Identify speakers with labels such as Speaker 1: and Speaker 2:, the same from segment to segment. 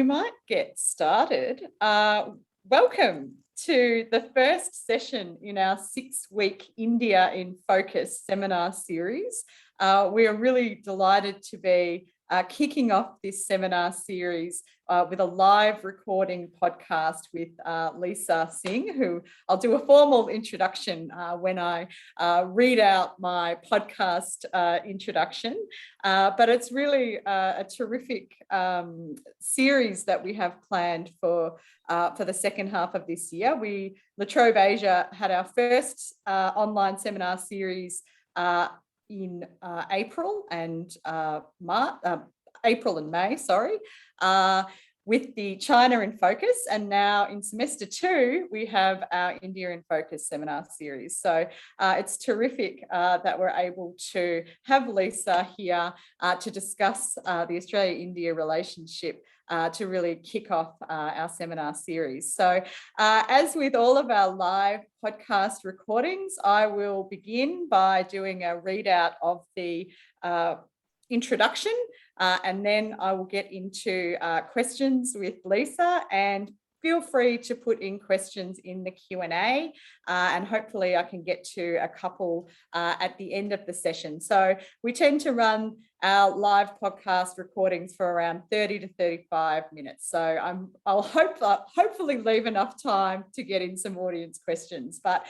Speaker 1: We might get started. Welcome to the first session in our 6-week India in Focus seminar series. We are really delighted to be kicking off this seminar series with a live recording podcast with Lisa Singh, who I'll do a formal introduction when I read out my podcast introduction. But it's really a terrific series that we have planned for the second half of this year. La Trobe Asia had our first online seminar series in April and May, with the China in Focus, and now in semester 2 we have our India in Focus seminar series. So it's terrific that we're able to have Lisa here to discuss the Australia-India relationship to really kick off our seminar series. So as with all of our live podcast recordings, I will begin by doing a readout of the introduction, and then I will get into questions with Lisa, and feel free to put in questions in the Q&A, and hopefully I can get to a couple at the end of the session. So we tend to run our live podcast recordings for around 30 to 35 minutes. So I'll hopefully leave enough time to get in some audience questions. But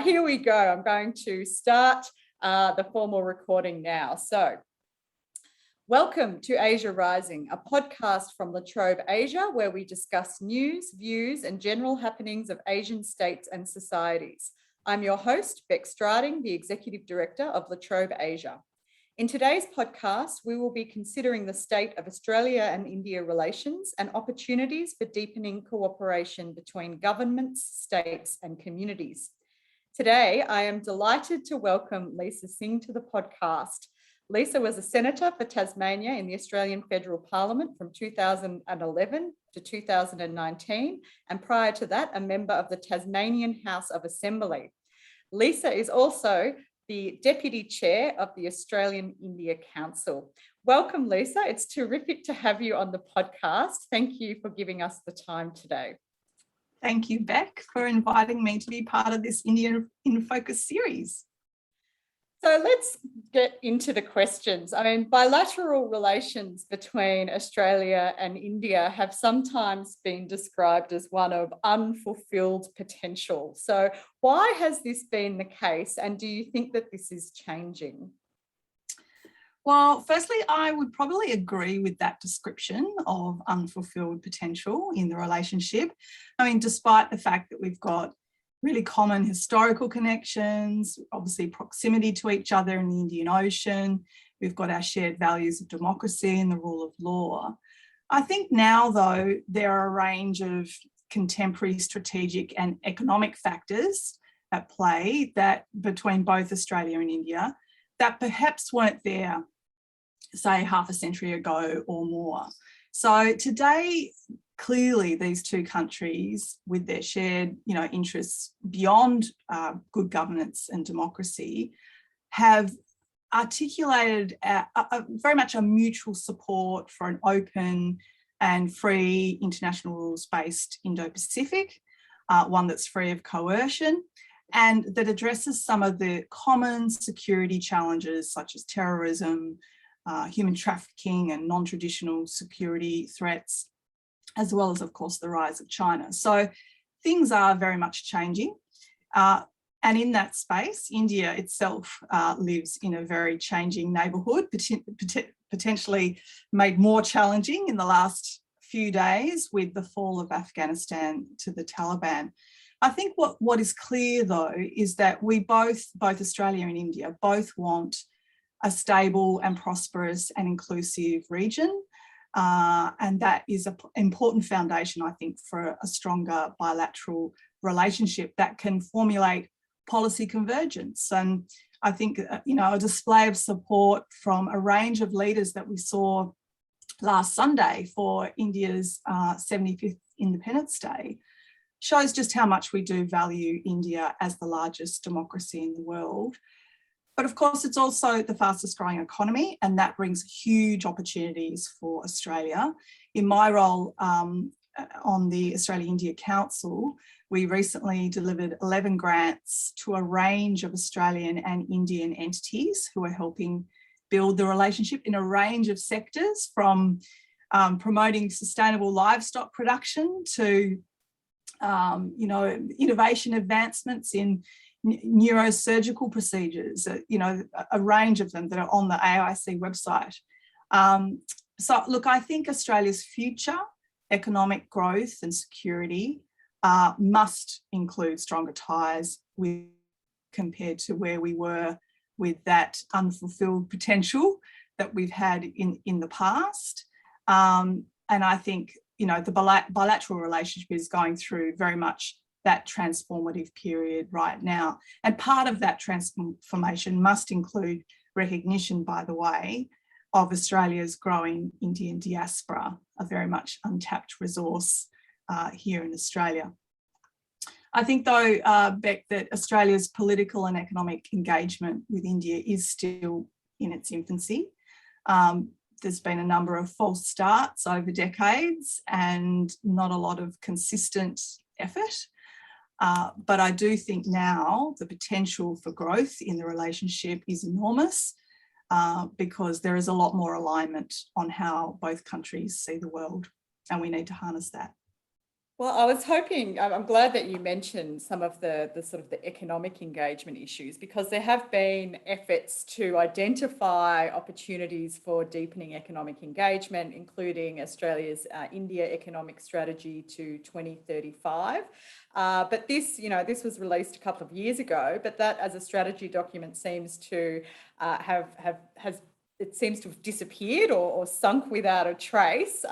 Speaker 1: here we go. I'm going to start the formal recording now. So welcome to Asia Rising, a podcast from La Trobe Asia, where we discuss news, views, and general happenings of Asian states and societies. I'm your host, Beck Strading, the Executive Director of La Trobe Asia. In today's podcast, we will be considering the state of Australia and India relations and opportunities for deepening cooperation between governments, states, and communities. Today, I am delighted to welcome Lisa Singh to the podcast. Lisa was a senator for Tasmania in the Australian Federal Parliament from 2011 to 2019, and prior to that, a member of the Tasmanian House of Assembly. Lisa is also the Deputy Chair of the Australian India Council. Welcome, Lisa. It's terrific to have you on the podcast. Thank you for giving us the time today.
Speaker 2: Thank you, Beck, for inviting me to be part of this India in Focus series.
Speaker 1: So let's get into the questions. I mean, bilateral relations between Australia and India have sometimes been described as one of unfulfilled potential. So why has this been the case, and do you think that this is changing?
Speaker 2: Well, firstly, I would probably agree with that description of unfulfilled potential in the relationship. I mean, despite the fact that we've got really common historical connections, obviously proximity to each other in the Indian Ocean. We've got our shared values of democracy and the rule of law. I think now, though, there are a range of contemporary strategic and economic factors at play that between both Australia and India that perhaps weren't there, say, half a century ago or more. So today, clearly, these two countries, with their shared, interests beyond good governance and democracy, have articulated very much a mutual support for an open and free international rules-based Indo-Pacific, one that's free of coercion, and that addresses some of the common security challenges such as terrorism, human trafficking and non-traditional security threats, as well as, of course, the rise of China. So things are very much changing. And in that space, India itself lives in a very changing neighbourhood, potentially made more challenging in the last few days with the fall of Afghanistan to the Taliban. I think what is clear, though, is that we both Australia and India, both want a stable and prosperous and inclusive region. And that is an important foundation, I think, for a stronger bilateral relationship that can formulate policy convergence. And I think, a display of support from a range of leaders that we saw last Sunday for India's 75th Independence Day shows just how much we do value India as the largest democracy in the world. But of course, it's also the fastest growing economy, and that brings huge opportunities for Australia. In my role on the Australia-India Council, we recently delivered 11 grants to a range of Australian and Indian entities who are helping build the relationship in a range of sectors, from promoting sustainable livestock production to innovation advancements in neurosurgical procedures, a range of them that are on the AIC website. So look, I think Australia's future economic growth and security must include stronger ties compared to where we were with that unfulfilled potential that we've had in the past. And I think, the bilateral relationship is going through very much that transformative period right now. And part of that transformation must include recognition, by the way, of Australia's growing Indian diaspora, a very much untapped resource here in Australia. I think, though, Beck, that Australia's political and economic engagement with India is still in its infancy. There's been a number of false starts over decades and not a lot of consistent effort. But I do think now the potential for growth in the relationship is enormous because there is a lot more alignment on how both countries see the world, and we need to harness that.
Speaker 1: Well, I was hoping, I'm glad that you mentioned some of the sort of the economic engagement issues, because there have been efforts to identify opportunities for deepening economic engagement, including Australia's India economic strategy to 2035. But this was released a couple of years ago, but that as a strategy document seems to it seems to have disappeared or sunk without a trace.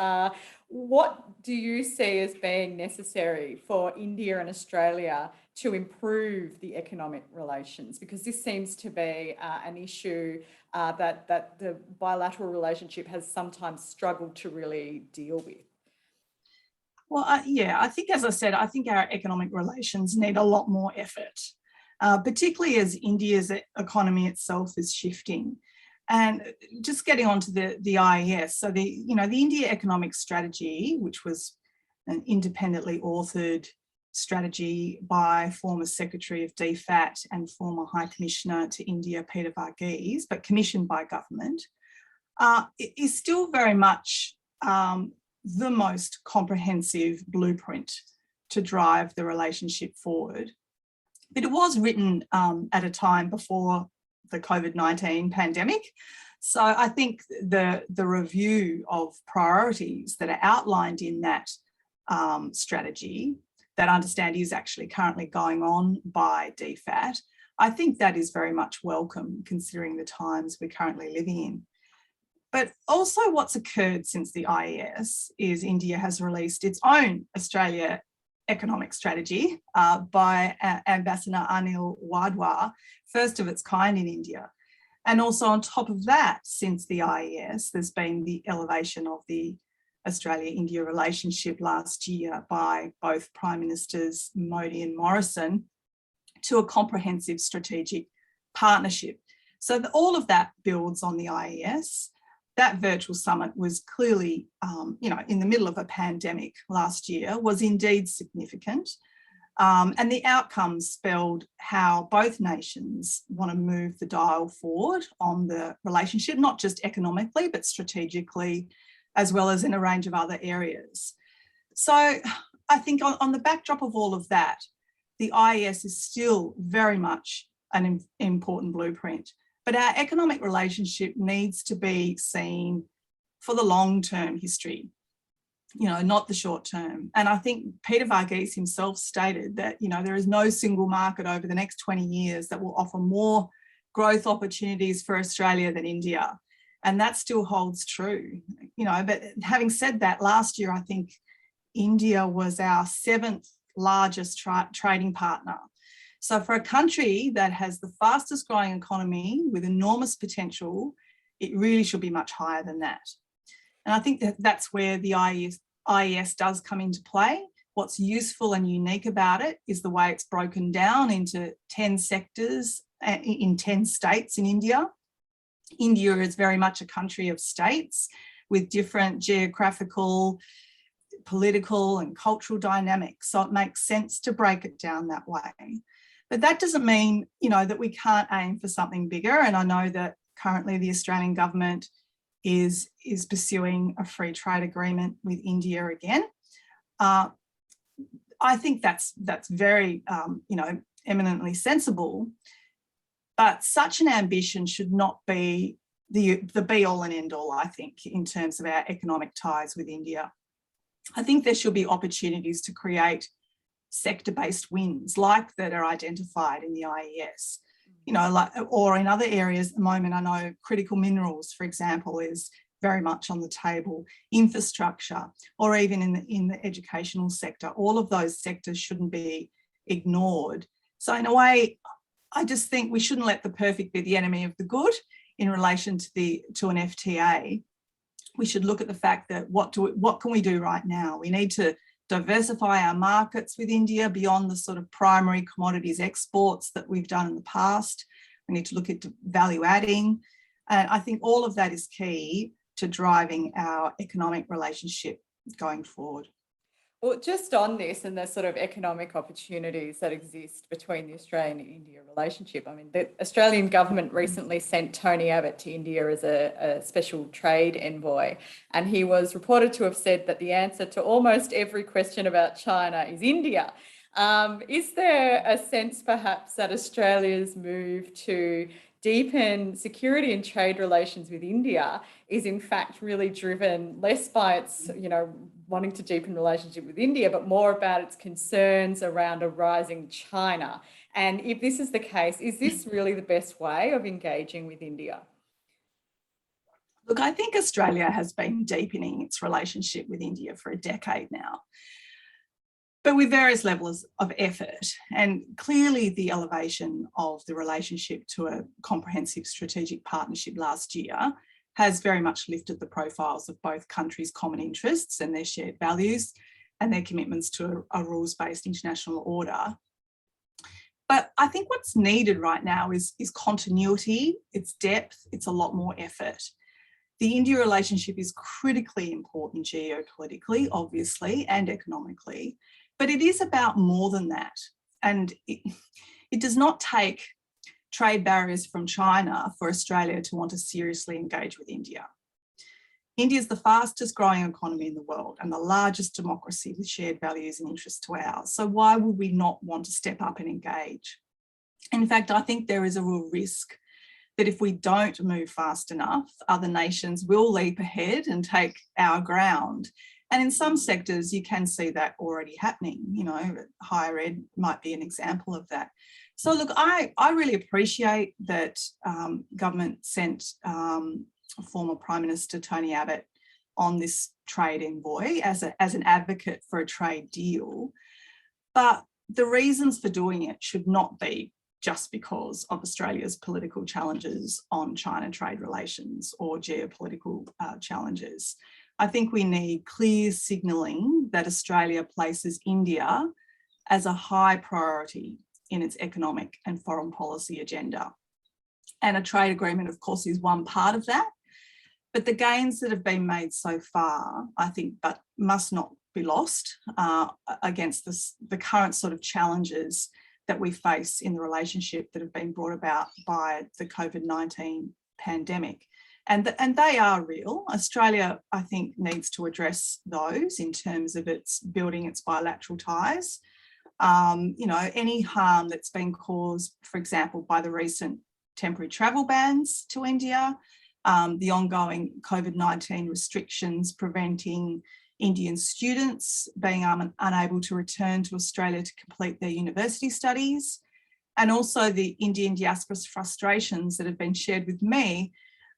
Speaker 1: What do you see as being necessary for India and Australia to improve the economic relations? Because this seems to be an issue that the bilateral relationship has sometimes struggled to really deal with.
Speaker 2: Well, I think, as I said, I think our economic relations need a lot more effort, particularly as India's economy itself is shifting. And just getting onto the IES, so the India Economic Strategy, which was an independently authored strategy by former Secretary of DFAT and former High Commissioner to India, Peter Varghese, but commissioned by government, is still very much the most comprehensive blueprint to drive the relationship forward. But it was written at a time before the COVID-19 pandemic. So I think the review of priorities that are outlined in that strategy, that I understand is actually currently going on by DFAT, I think that is very much welcome considering the times we're currently living in. But also what's occurred since the IES is India has released its own Australia economic strategy by Ambassador Anil Wadhwa, first of its kind in India. And also on top of that, since the IES, there's been the elevation of the Australia-India relationship last year by both Prime Ministers Modi and Morrison to a comprehensive strategic partnership. So all of that builds on the IES. That virtual summit was clearly, in the middle of a pandemic last year, was indeed significant. And the outcomes spelled how both nations want to move the dial forward on the relationship, not just economically, but strategically, as well as in a range of other areas. So I think on the backdrop of all of that, the IES is still very much an important blueprint. But our economic relationship needs to be seen for the long-term history, not the short term. And I think Peter Varghese himself stated that, there is no single market over the next 20 years that will offer more growth opportunities for Australia than India. And that still holds true, but having said that, last year, I think India was our 7th largest trading partner. So for a country that has the fastest growing economy with enormous potential, it really should be much higher than that. And I think that's where the IES does come into play. What's useful and unique about it is the way it's broken down into 10 sectors in 10 states in India. India is very much a country of states with different geographical, political and cultural dynamics. So it makes sense to break it down that way. But that doesn't mean, that we can't aim for something bigger. And I know that currently the Australian government is pursuing a free trade agreement with India again. I think that's very, eminently sensible. But such an ambition should not be the be all and end all, I think, in terms of our economic ties with India. I think there should be opportunities to create sector-based wins like that are identified in the IES, or in other areas at the moment. I know critical minerals, for example, is very much on the table, infrastructure, or even in the educational sector. All of those sectors shouldn't be ignored. So in a way, I just think we shouldn't let the perfect be the enemy of the good in relation to an FTA. We should look at the fact that what can we do right now? We need to diversify our markets with India beyond the sort of primary commodities exports that we've done in the past. We need to look at value adding. And I think all of that is key to driving our economic relationship going forward.
Speaker 1: Well, just on this and the sort of economic opportunities that exist between the Australian and India relationship, I mean, the Australian government recently sent Tony Abbott to India as a special trade envoy, and he was reported to have said that the answer to almost every question about China is India. Is there a sense perhaps that Australia's move to deepen security and trade relations with India is in fact really driven less by its, wanting to deepen relationship with India, but more about its concerns around a rising China? And if this is the case, is this really the best way of engaging with India?
Speaker 2: Look, I think Australia has been deepening its relationship with India for a decade now, but with various levels of effort. And clearly the elevation of the relationship to a comprehensive strategic partnership last year has very much lifted the profiles of both countries' common interests and their shared values and their commitments to a rules-based international order. But I think what's needed right now is continuity, it's depth, it's a lot more effort. The India relationship is critically important geopolitically, obviously, and economically, but it is about more than that. And it does not take trade barriers from China for Australia to want to seriously engage with India. India is the fastest growing economy in the world and the largest democracy with shared values and interests to ours. So why would we not want to step up and engage? In fact, I think there is a real risk that if we don't move fast enough, other nations will leap ahead and take our ground. And in some sectors, you can see that already happening. Higher ed might be an example of that. So look, I really appreciate that government sent former Prime Minister Tony Abbott on this trade envoy as an advocate for a trade deal. But the reasons for doing it should not be just because of Australia's political challenges on China trade relations or geopolitical challenges. I think we need clear signalling that Australia places India as a high priority in its economic and foreign policy agenda. And a trade agreement, of course, is one part of that. But the gains that have been made so far, I think, but must not be lost against the current sort of challenges that we face in the relationship that have been brought about by the COVID-19 pandemic. And they are real. Australia, I think, needs to address those in terms of building its bilateral ties. Any harm that's been caused, for example, by the recent temporary travel bans to India, the ongoing COVID-19 restrictions preventing Indian students being unable to return to Australia to complete their university studies, and also the Indian diaspora's frustrations that have been shared with me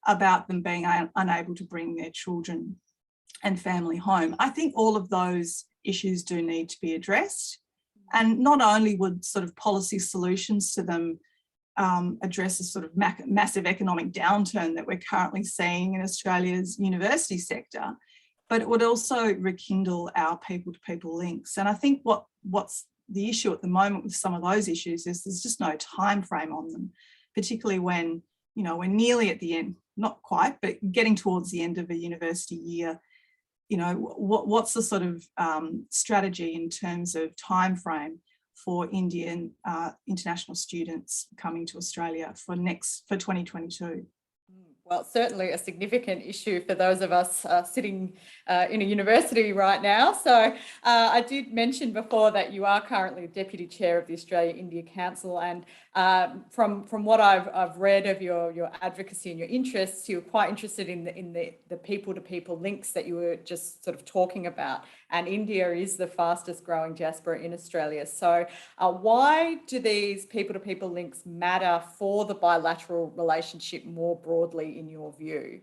Speaker 2: about them being unable to bring their children and family home. I think all of those issues do need to be addressed. And not only would sort of policy solutions to them address a sort of massive economic downturn that we're currently seeing in Australia's university sector, but it would also rekindle our people-to-people links. And I think what's the issue at the moment with some of those issues is there's just no time frame on them, particularly when, you know, we're nearly at the end, not quite, but getting towards the end of a university year. You know, what's the sort of strategy in terms of time frame for Indian international students coming to Australia for 2022?
Speaker 1: Well, certainly a significant issue for those of us sitting in a university right now. So I did mention before that you are currently Deputy Chair of the Australia-India Council, and from what I've read of your advocacy and your interests, you're quite interested in the people-to-people links that you were just sort of talking about. And India is the fastest growing diaspora in Australia. So why do these people-to-people links matter for the bilateral relationship more broadly, in your view?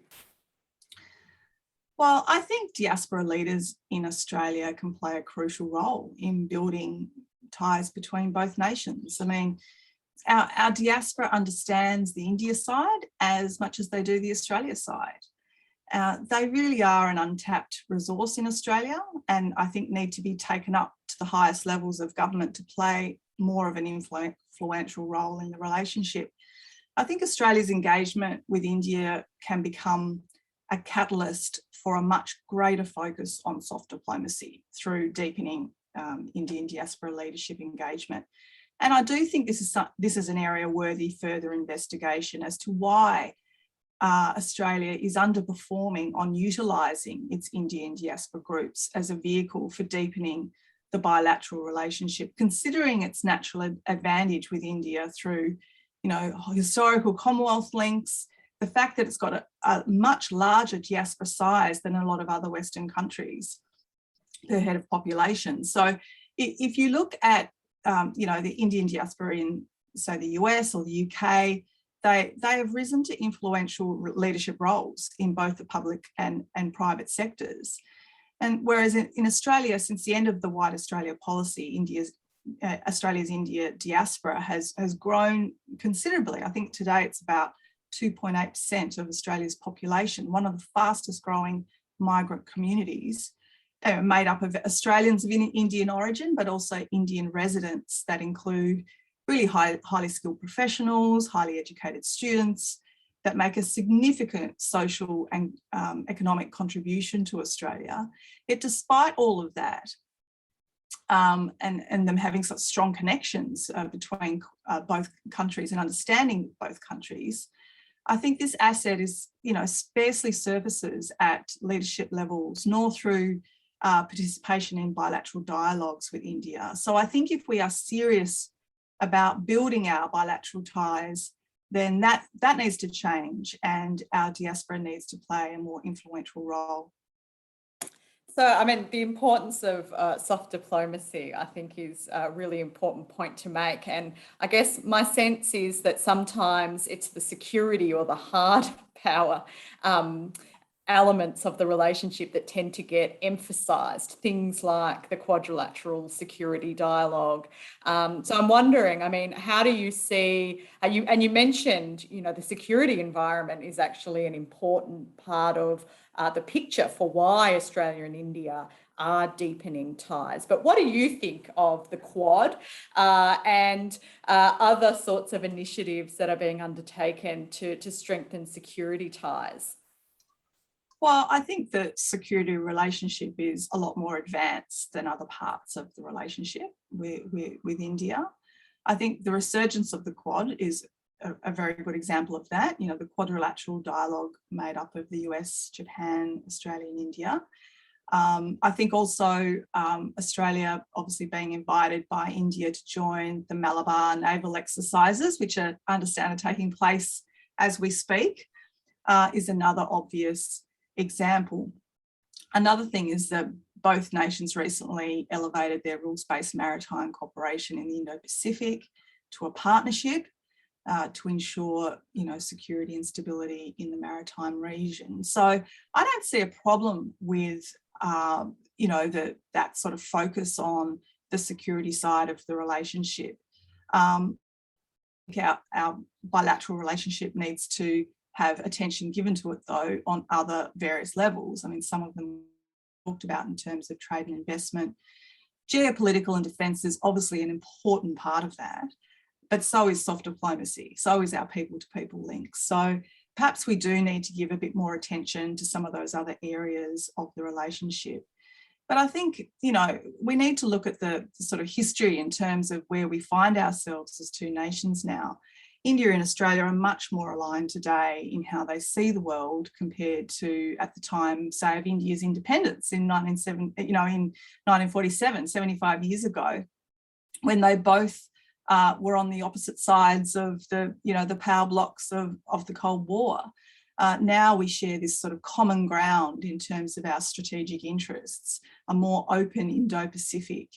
Speaker 2: Well, I think diaspora leaders in Australia can play a crucial role in building ties between both nations. I mean, our diaspora understands the India side as much as they do the Australia side. They really are an untapped resource in Australia, and I think need to be taken up to the highest levels of government to play more of an influential role in the relationship. I think Australia's engagement with India can become a catalyst for a much greater focus on soft diplomacy through deepening Indian diaspora leadership engagement. And I do think this is an area worthy further investigation as to why Australia is underperforming on utilising its Indian diaspora groups as a vehicle for deepening the bilateral relationship, considering its natural advantage with India through, you know, historical Commonwealth links, the fact that it's got a much larger diaspora size than a lot of other Western countries per head of population. So if you look at, you know, the Indian diaspora in, say, the US or the UK, they have risen to influential leadership roles in both the public and private sectors. And whereas in Australia, since the end of the White Australia policy, Australia's India diaspora has grown considerably. I think today it's about 2.8% of Australia's population, one of the fastest growing migrant communities, made up of Australians of Indian origin, but also Indian residents that include really highly skilled professionals, highly educated students that make a significant social and economic contribution to Australia. Yet despite all of that, and them having such strong connections between both countries and understanding both countries, I think this asset is, you know, scarcely surfaces at leadership levels, nor through participation in bilateral dialogues with India. So I think if we are serious about building our bilateral ties, then that needs to change, and our diaspora needs to play a more influential role.
Speaker 1: So, I mean, the importance of soft diplomacy, I think, is a really important point to make. And I guess my sense is that sometimes it's the security or the hard power elements of the relationship that tend to get emphasised, things like the quadrilateral security dialogue. So I'm wondering, I mean, how do you see, you mentioned, you know, the security environment is actually an important part of the picture for why Australia and India are deepening ties. But what do you think of the Quad and other sorts of initiatives that are being undertaken to strengthen security ties?
Speaker 2: Well, I think the security relationship is a lot more advanced than other parts of the relationship with India. I think the resurgence of the Quad is a very good example of that. You know, the quadrilateral dialogue made up of the US, Japan, Australia and India. I think also Australia obviously being invited by India to join the Malabar naval exercises, which I understand are taking place as we speak, is another obvious example. Another thing is that both nations recently elevated their rules-based maritime cooperation in the Indo-Pacific to a partnership to ensure, you know, security and stability in the maritime region. So I don't see a problem with, you know, that sort of focus on the security side of the relationship. Our bilateral relationship needs to have attention given to it, though, on other various levels. I mean, some of them talked about in terms of trade and investment, Geopolitical and defence is obviously an important part of that, but so is soft diplomacy, so is our people-to-people links. So perhaps we do need to give a bit more attention to some of those other areas of the relationship. But I think, you know, we need to look at the sort of history in terms of where we find ourselves as two nations now. India and Australia are much more aligned today in how they see the world compared to at the time, say, of India's independence in 1947, 75 years ago, when they both were on the opposite sides of the power blocks of the Cold War. Now we share this sort of common ground in terms of our strategic interests, a more open Indo-Pacific.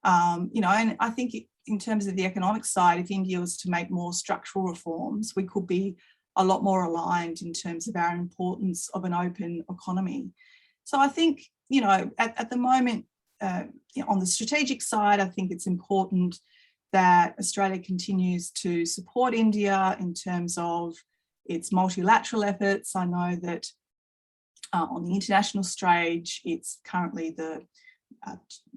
Speaker 2: And I think in terms of the economic side, if India was to make more structural reforms, we could be a lot more aligned in terms of our importance of an open economy. So I think, at the moment, on the strategic side, I think it's important that Australia continues to support India in terms of its multilateral efforts. I know that on the international stage, it's currently the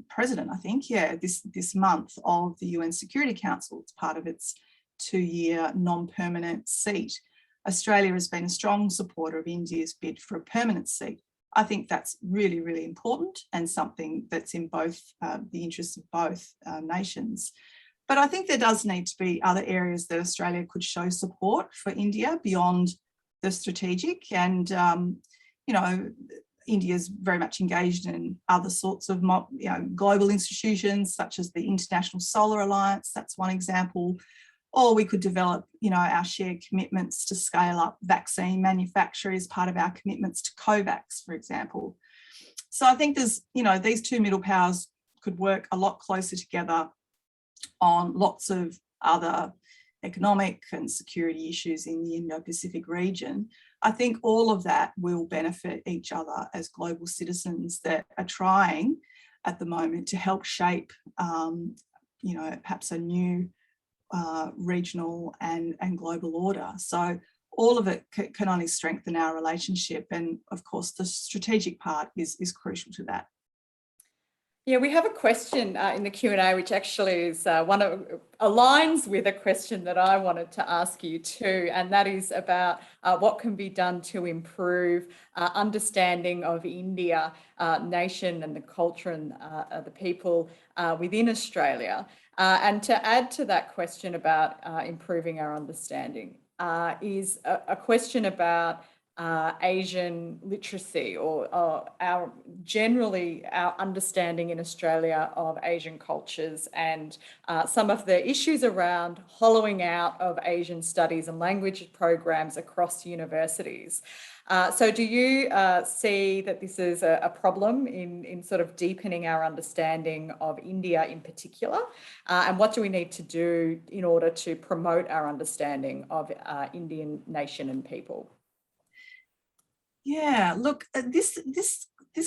Speaker 2: president, I think, this month of the UN Security Council. It's part of its 2-year non-permanent seat. Australia has been a strong supporter of India's bid for a permanent seat. I think that's really, really important and something that's in both the interests of both nations. But I think there does need to be other areas that Australia could show support for India beyond the strategic. And, India is very much engaged in other sorts of global institutions, such as the International Solar Alliance. That's one example. Or we could develop, our shared commitments to scale up vaccine manufacture as part of our commitments to COVAX, for example. So I think there's, these two middle powers could work a lot closer together on lots of other economic and security issues in the Indo-Pacific region. I think all of that will benefit each other as global citizens that are trying at the moment to help shape, perhaps a new regional and global order. So all of it can only strengthen our relationship. And of course, the strategic part is crucial to that.
Speaker 1: Yeah, we have a question in the Q&A, which actually is aligns with a question that I wanted to ask you too, and that is about what can be done to improve understanding of India nation and the culture and the people within Australia. And to add to that question about improving our understanding is a question about Asian literacy or our understanding in Australia of Asian cultures and some of the issues around hollowing out of Asian studies and language programs across universities. So do you see that this is a problem in sort of deepening our understanding of India in particular? And what do we need to do in order to promote our understanding of Indian nation and people?
Speaker 2: Yeah, look, this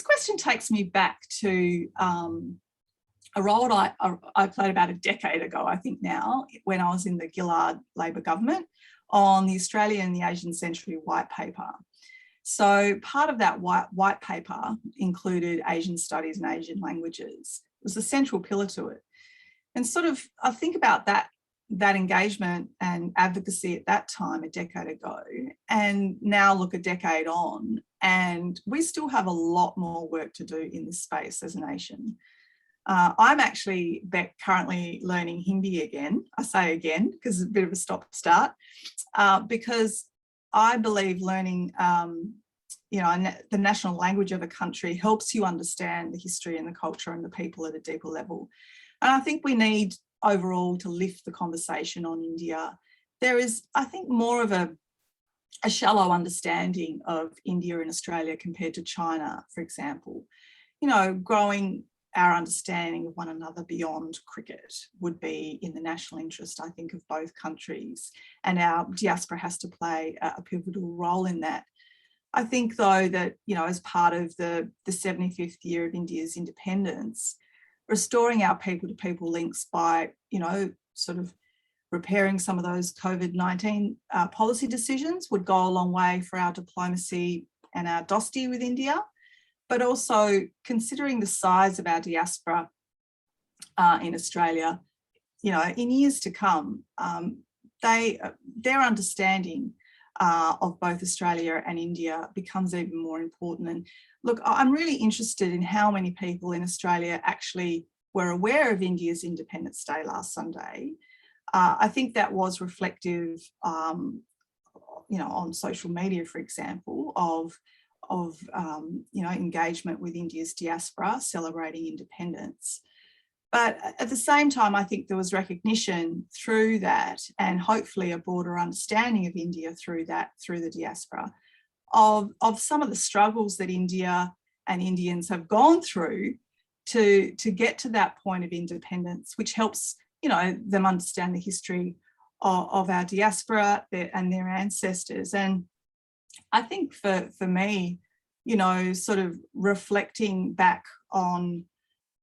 Speaker 2: question takes me back to a role I played about a decade ago, I think now, when I was in the Gillard Labor government on the Australian and the Asian Century White Paper. So part of that white paper included Asian studies and Asian languages. It was a central pillar to it. And sort of, I think about that engagement and advocacy at that time, a decade ago, and now look a decade on, and we still have a lot more work to do in this space as a nation. I'm actually currently learning Hindi again. I say again because it's a bit of a stop-start, because I believe learning the national language of a country helps you understand the history and the culture and the people at a deeper level. And I think we need overall to lift the conversation on India. There is, I think, more of a shallow understanding of India and Australia compared to China, for example. Growing our understanding of one another beyond cricket would be in the national interest, I think, of both countries. And our diaspora has to play a pivotal role in that. I think, though, that, as part of the 75th year of India's independence, restoring our people-to-people links by, sort of repairing some of those COVID-19 policy decisions would go a long way for our diplomacy and our dosti with India, but also considering the size of our diaspora in Australia, you know, in years to come, their understanding of both Australia and India becomes even more important. And look, I'm really interested in how many people in Australia actually were aware of India's Independence Day last Sunday. I think that was reflective, you know, on social media, for example, of you know, engagement with India's diaspora celebrating independence. But at the same time, I think there was recognition through that, and hopefully a broader understanding of India through that, through the diaspora, of some of the struggles that India and Indians have gone through to get to that point of independence, which helps, you know, them understand the history of our diaspora and their ancestors. And I think for me, you know, sort of reflecting back on,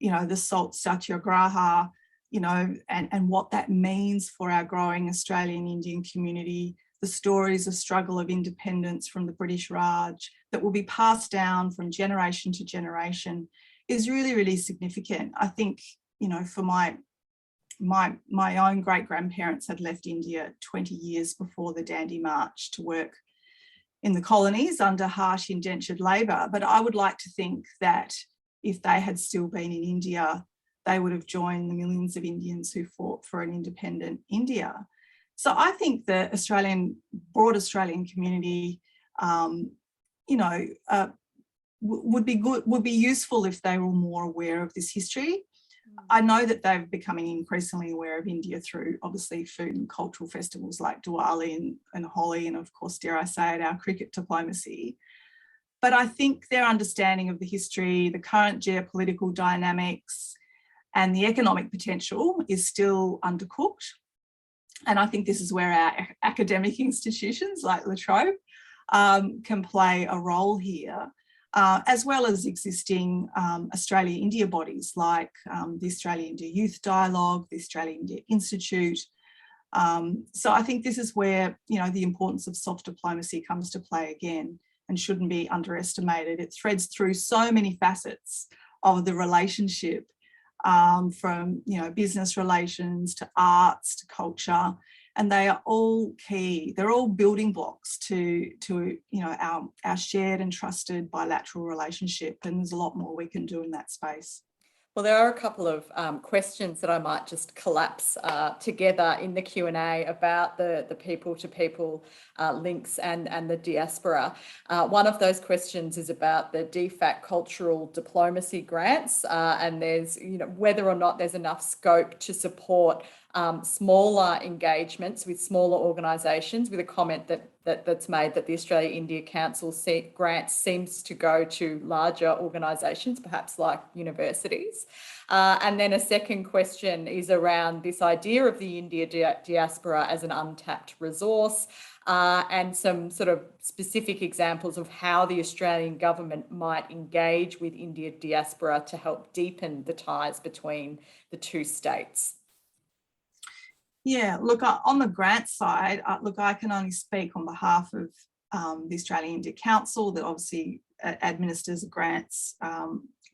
Speaker 2: you know, the Salt Satyagraha, you know, and what that means for our growing Australian Indian community, the stories of struggle of independence from the British Raj that will be passed down from generation to generation is really, really significant. I think, you know, for my own great-grandparents had left India 20 years before the Dandi March to work in the colonies under harsh indentured labour. But I would like to think that if they had still been in India, they would have joined the millions of Indians who fought for an independent India. So I think the broad Australian community, you know, would be useful if they were more aware of this history. I know that they're becoming increasingly aware of India through obviously food and cultural festivals like Diwali and Holi, and of course, dare I say it, our cricket diplomacy. But I think their understanding of the history, the current geopolitical dynamics, and the economic potential is still undercooked. And I think this is where our academic institutions like La Trobe can play a role here, as well as existing Australia-India bodies like the Australia-India Youth Dialogue, the Australia-India Institute. So I think this is where, you know, the importance of soft diplomacy comes to play again and shouldn't be underestimated. It threads through so many facets of the relationship, from, you know, business relations to arts to culture, and they are all key. They're all building blocks to you know, our shared and trusted bilateral relationship, and there's a lot more we can do in that space.
Speaker 1: Well, there are a couple of questions that I might just collapse together in the Q&A about the people-to-people links and the diaspora. One of those questions is about the DFAT cultural diplomacy grants, and there's, you know, whether or not there's enough scope to support smaller engagements with smaller organisations, with a comment that's made that the Australia-India Council grant seems to go to larger organisations, perhaps like universities. And then a second question is around this idea of the India diaspora as an untapped resource, and some sort of specific examples of how the Australian government might engage with India diaspora to help deepen the ties between the two states.
Speaker 2: Yeah, look, on the grant side, look, I can only speak on behalf of the Australian India Council that obviously administers a grants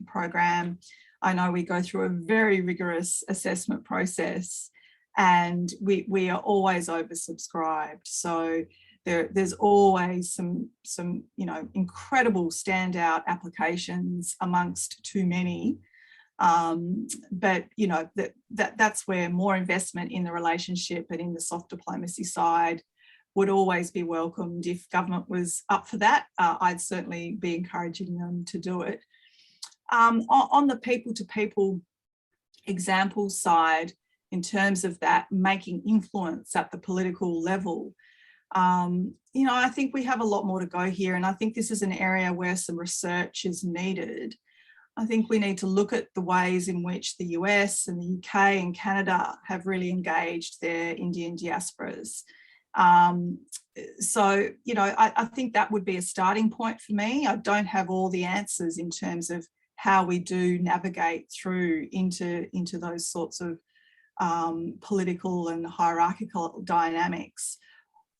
Speaker 2: program. I know we go through a very rigorous assessment process, and we are always oversubscribed. So there's always some you know, incredible standout applications amongst too many. But you know, that's where more investment in the relationship and in the soft diplomacy side would always be welcomed. If government was up for that, I'd certainly be encouraging them to do it. On the people-to-people example side, in terms of that making influence at the political level, you know, I think we have a lot more to go here, and I think this is an area where some research is needed. I think we need to look at the ways in which the US and the UK and Canada have really engaged their Indian diasporas. So, you know, I think that would be a starting point for me. I don't have all the answers in terms of how we do navigate through into those sorts of political and hierarchical dynamics.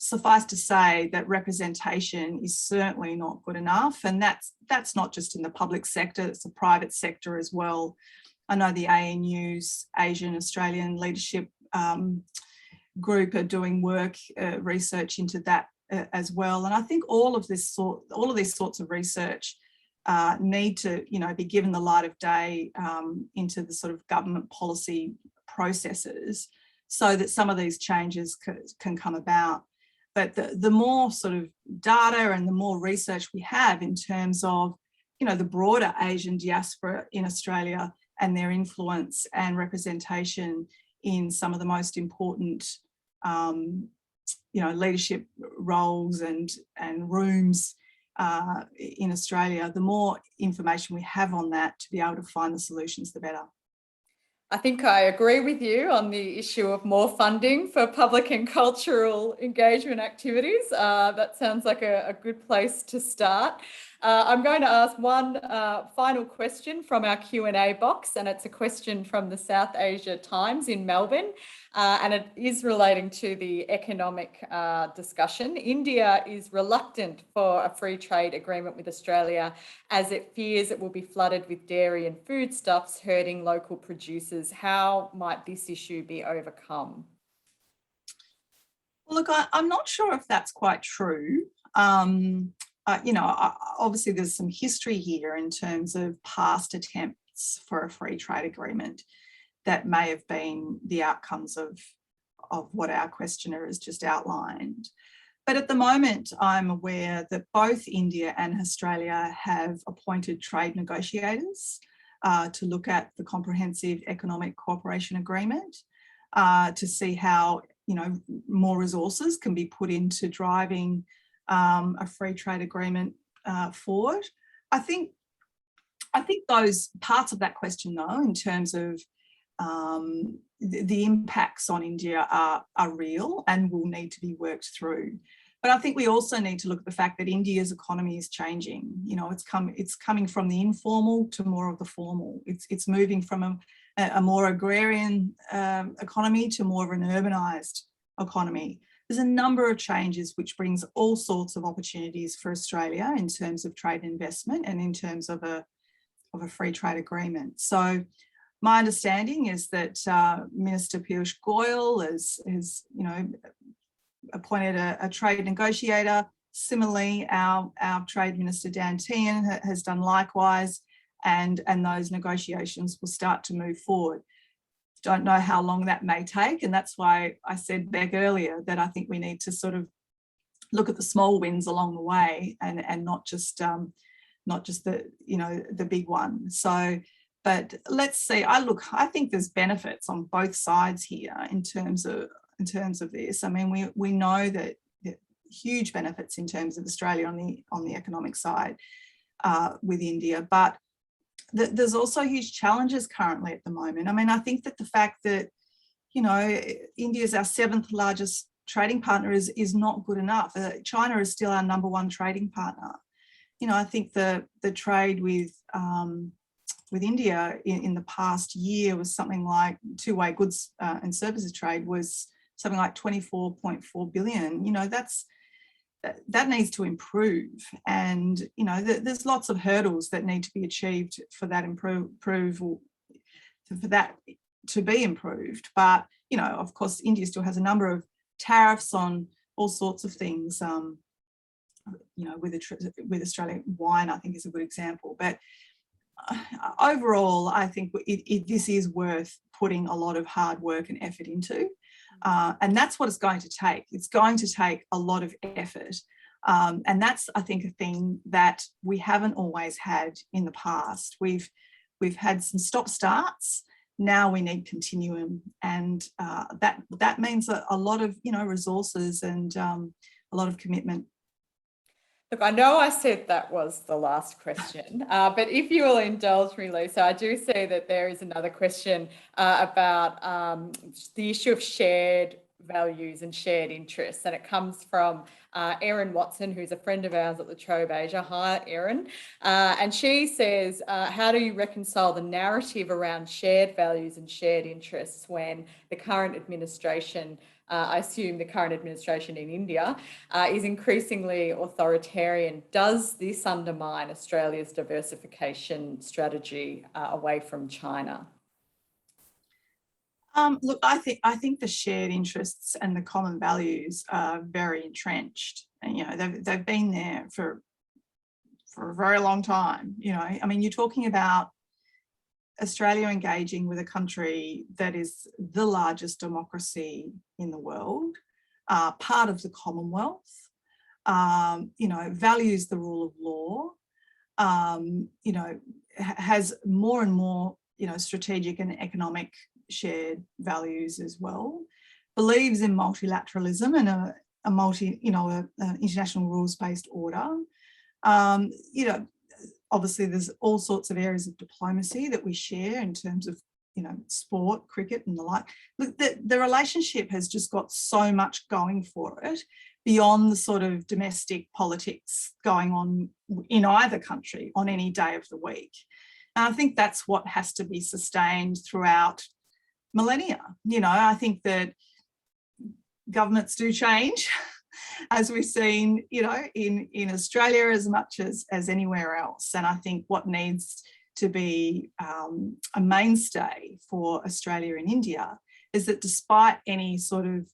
Speaker 2: Suffice to say that representation is certainly not good enough, and that's not just in the public sector, it's the private sector as well. I know the ANU's Asian Australian Leadership group are doing work, research into that as well. And I think all of these sorts of research need to, be given the light of day into the sort of government policy processes, so that some of these changes can come about. But the more sort of data and the more research we have in terms of, the broader Asian diaspora in Australia and their influence and representation in some of the most important, leadership roles and rooms in Australia, the more information we have on that to be able to find the solutions, the better.
Speaker 1: I think I agree with you on the issue of more funding for public and cultural engagement activities. That sounds like a good place to start. I'm going to ask one final question from our Q&A box, and it's a question from the South Asia Times in Melbourne, and it is relating to the economic discussion. India is reluctant for a free trade agreement with Australia as it fears it will be flooded with dairy and foodstuffs, hurting local producers. How might this issue be overcome?
Speaker 2: Well, look, I'm not sure if that's quite true. Obviously there's some history here in terms of past attempts for a free trade agreement that may have been the outcomes of what our questioner has just outlined. But at the moment, I'm aware that both India and Australia have appointed trade negotiators to look at the Comprehensive Economic Cooperation Agreement to see how, more resources can be put into driving a free trade agreement forward. I think those parts of that question, though, in terms of the impacts on India are real and will need to be worked through. But I think we also need to look at the fact that India's economy is changing. It's coming from the informal to more of the formal. It's moving from a more agrarian economy to more of an urbanised economy. There's a number of changes which brings all sorts of opportunities for Australia in terms of trade and investment and in terms of a free trade agreement. So my understanding is that Minister Piyush Goyal has appointed a trade negotiator. Similarly, our Trade Minister Dan Tehan has done likewise, and those negotiations will start to move forward. Don't know how long that may take, and that's why I said back earlier that I think we need to sort of look at the small wins along the way and not just the the big one. So, but let's see. I think there's benefits on both sides here in terms of this. I mean, we know that huge benefits in terms of Australia on the economic side with India, but there's also huge challenges currently at the moment. I mean, I think that the fact that, India is our 7th largest trading partner is not good enough. China is still our number 1 trading partner. I think the trade with India in the past year was something like two-way goods and services trade was something like 24.4 billion. That needs to improve, and there's lots of hurdles that need to be achieved for that approval, for that to be improved. But of course, India still has a number of tariffs on all sorts of things. With Australia, wine I think is a good example. But overall, I think this is worth putting a lot of hard work and effort into. And that's what it's going to take. It's going to take a lot of effort. And that's, I think, a thing that we haven't always had in the past. We've had some stop-starts. Now we need continuum. And that means a lot of, resources and a lot of commitment.
Speaker 1: Look, I know I said that was the last question, but if you will indulge me, Lisa, I do see that there is another question about the issue of shared values and shared interests, and it comes from Erin Watson, who's a friend of ours at the Trobe Asia. Hi, Erin. And she says, how do you reconcile the narrative around shared values and shared interests when the current administration, I assume the current administration in India, is increasingly authoritarian? Does this undermine Australia's diversification strategy away from China?
Speaker 2: Look, I think the shared interests and the common values are very entrenched, and they've been there for a very long time. I mean, you're talking about Australia engaging with a country that is the largest democracy in the world, part of the Commonwealth, values the rule of law, has more and more, strategic and economic shared values as well, believes in multilateralism and an international rules-based order. Obviously there's all sorts of areas of diplomacy that we share in terms of, sport, cricket and the like. Look, the relationship has just got so much going for it beyond the sort of domestic politics going on in either country on any day of the week. And I think that's what has to be sustained throughout millennia. I think that governments do change, as we've seen, in Australia as much as anywhere else. And I think what needs to be a mainstay for Australia and India is that despite any sort of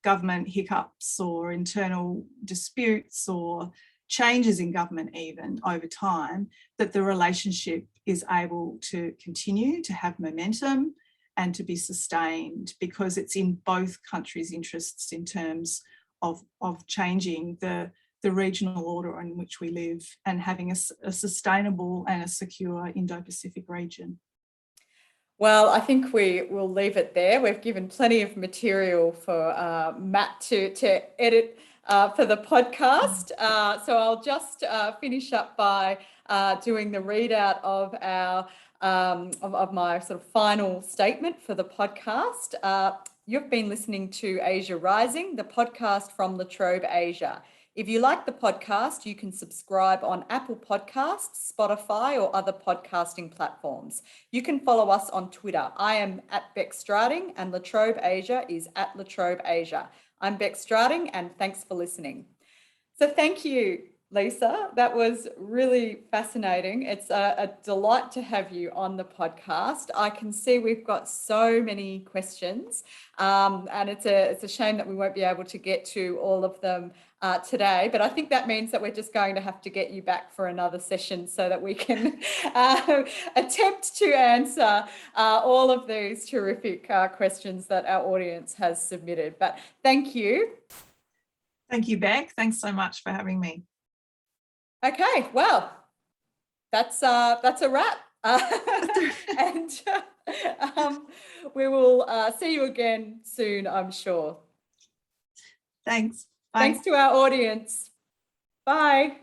Speaker 2: government hiccups or internal disputes or changes in government even over time, that the relationship is able to continue to have momentum and to be sustained, because it's in both countries' interests in terms of changing the regional order in which we live and having a sustainable and a secure Indo-Pacific region.
Speaker 1: Well, I think we will leave it there. We've given plenty of material for Matt to edit for the podcast. So I'll just finish up by doing the readout of our of my sort of final statement for the podcast. You've been listening to Asia Rising, the podcast from La Trobe Asia. If you like the podcast, you can subscribe on Apple Podcasts, Spotify, or other podcasting platforms. You can follow us on Twitter. I am at Beck Strading, and La Trobe Asia is at La Trobe Asia. I'm Beck Strading, and thanks for listening. So thank you, Lisa. That was really fascinating. It's a delight to have you on the podcast. I can see we've got so many questions, and it's a shame that we won't be able to get to all of them today, but I think that means that we're just going to have to get you back for another session so that we can attempt to answer all of these terrific questions that our audience has submitted. But thank you.
Speaker 2: Thank you, Beck. Thanks so much for having me.
Speaker 1: Okay, well, that's a wrap. And we will see you again soon, I'm sure.
Speaker 2: Thanks. Bye.
Speaker 1: Thanks to our audience. Bye.